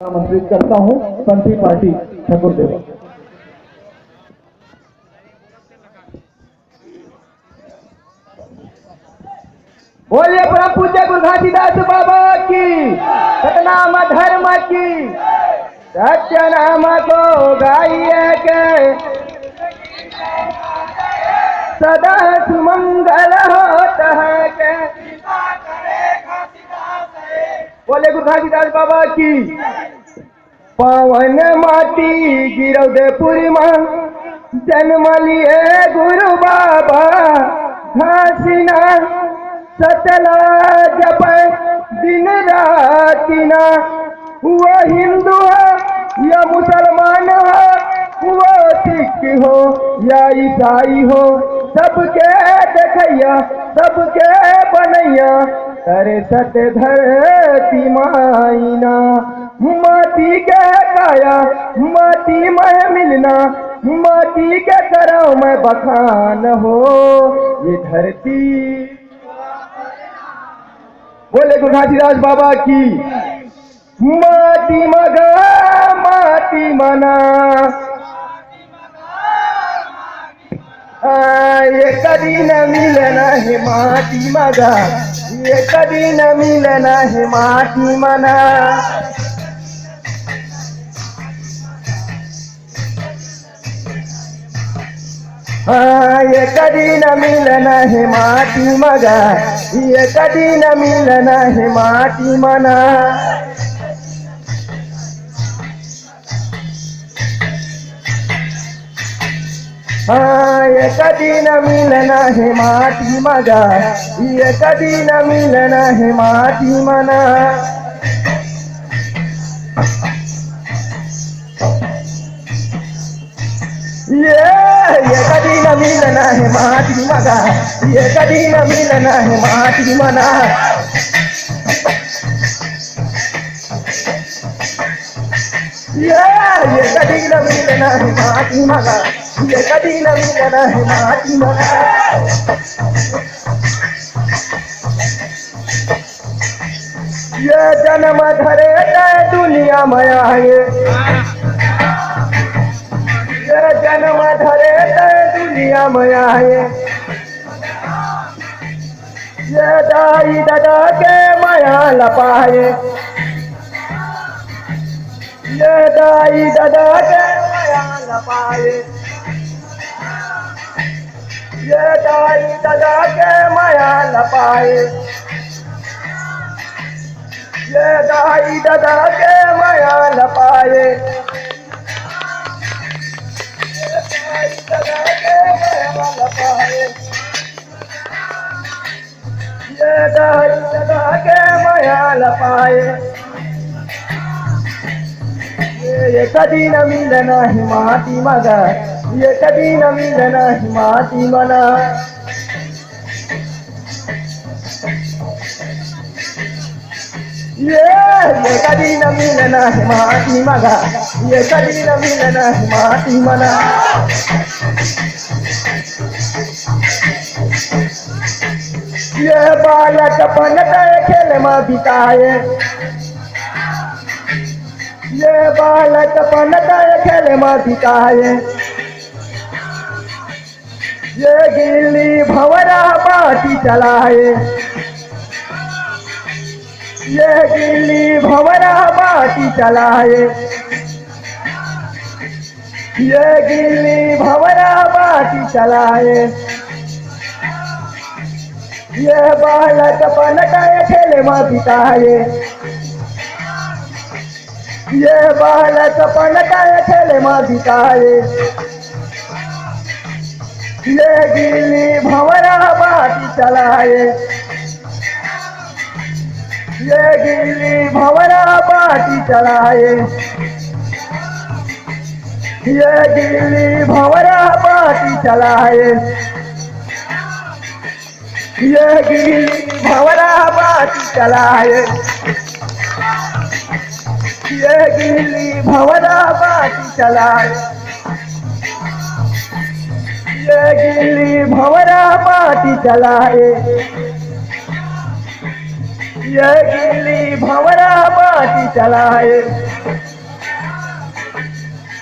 आमंत्रित करता हूं पंथी पार्टी ठाकुरदेव। बोलिए परम पूज्य गुरु घासीदास बाबा की, सतनाम धर्म की, सत्य नाम को गाइए के सदा सुमंगल होता है के। बोले गुरु घासीदास बाबा की। पावन माटी गिरौदेपुरी मां जन्म लिए गुरु बाबा घासीना, सतला जप दिन रातिना। वो हिंदू हो या मुसलमान हो, वो सिख हो या ईसाई हो, सबके देखैया सबके बनैया करे सत धरती माईना। माटी के काया माटी में मिलना, माटी के करो मैं बखान हो ये धरती। बोले गुरु घासीदास बाबा की। माटी मगा माटी मना, ये कभी न मिलना है माटी मगा, ये कभी न मिलना है माटी मना। ये कभी न मिलना है माटी मगा, ये कभी न मिलना है माटी मना। ये कभी न मिलना है माटी मगा, ये कभी न मिलना है माटी मना। ये कभी न मिलना है माटी मगा, ये कभी न मिलना है माटी मना। ये कभी न मिलना है माटी मगा, ये कभी न मिलना है माटी मगा। ये जन्म धरे दुनिया में आए, ये जन्म धरे दुनिया में आए। ये दाई दादा के माया लपाए, ये दाई दादा के माया लपाए। ये दाई दादा के माया लपाए, ये दाई दादा के माया लपाए। ये दाई दादा के माया लपाए। ये कभी न मिलना है माटी मगा, ये कभी न मिलना है माटी मना। ये कभी न मिलना है माटी मगा, ये कभी न मिलना है माटी मना। ये बालक बनता खेल में बिताए, ये बालक बनता खेल में बिताए। ये गिल्ली भंवरा बाटी चलाए, ये गिल्ली भंवरा बाटी चलाए। ये गिल्ली भंवरा बाटी चलाए। ये बालक बनता खेल में बिताए, ये बालक बनता खेल में बिताए। ये गिल्ली भंवरा बाटी चलाए, ये गिल्ली भंवरा बाटी चलाए। ये गिल्ली भंवरा बाटी चलाए, ये गिल्ली भंवरा बाटी चलाए। ये गिल्ली भंवरा बाटी चलाए, ये गिल्ली भंवरा बाटी चलाए। ये गिल्ली भंवरा बाटी चलाए।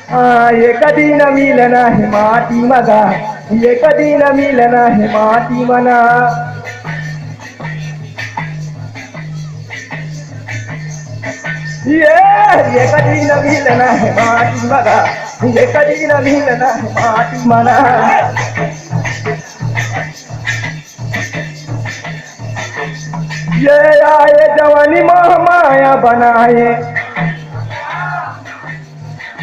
हे कधी न मिलन हे माती मगा हे कधी न मिलन हे माती मना ये कधी न मिलन हे माती मगा ये कधी न मिलन हे माती मना ये आए जवानी मोह माया बनाए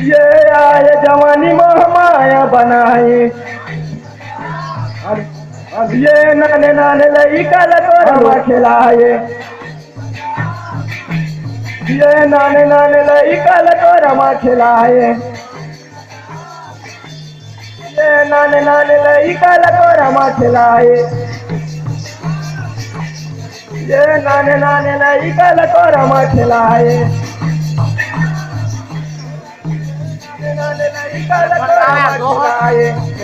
ये आए जवानी मोह माया बनाए ये नाने नाने लइका तोरमा खिलाए ये नाने नाने लइका तोरमा खिलाए ये नाने नाने लइका तोरमा खिलाए ये नाने नाने लइका तोरमा खिलाए नाने लइका तोरमा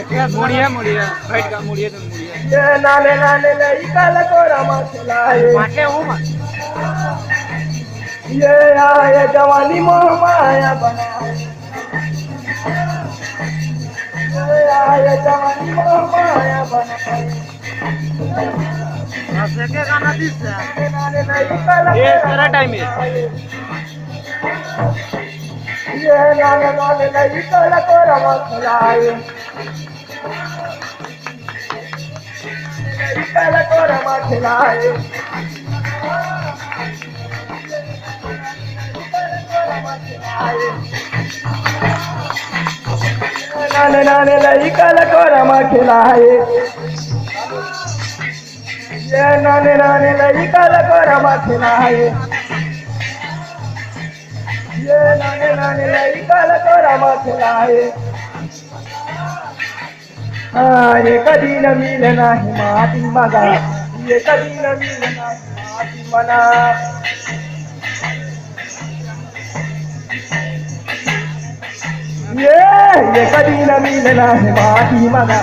खिलाए मुड़िया मुड़िया बैठ का मुड़िया तो मुड़िया ये नाने नाने लइका तोरमा खिलाए माटे हूँ मैं ये आए जवानी मोह माया बनाए ये आए जवानी मोह माया बनाए के गाना दिस नाने लइका ये तेरा टाइम है ये नाने नाने लइका तोरमा खिलाए लइका तोरमा खिलाए नाने नाने लइका तोरमा खिलाए ये नाने नाने लइका तोरमा खिलाए ये नाने नाने लइका तोरमा खिलाए ये कधी न मिलना है माती मगा ये कधी न मिलना है माती मना ये कधी न मिलना है माती मना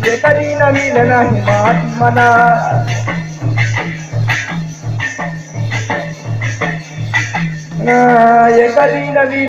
ये कधी न मिलना है माती मना ये कधी न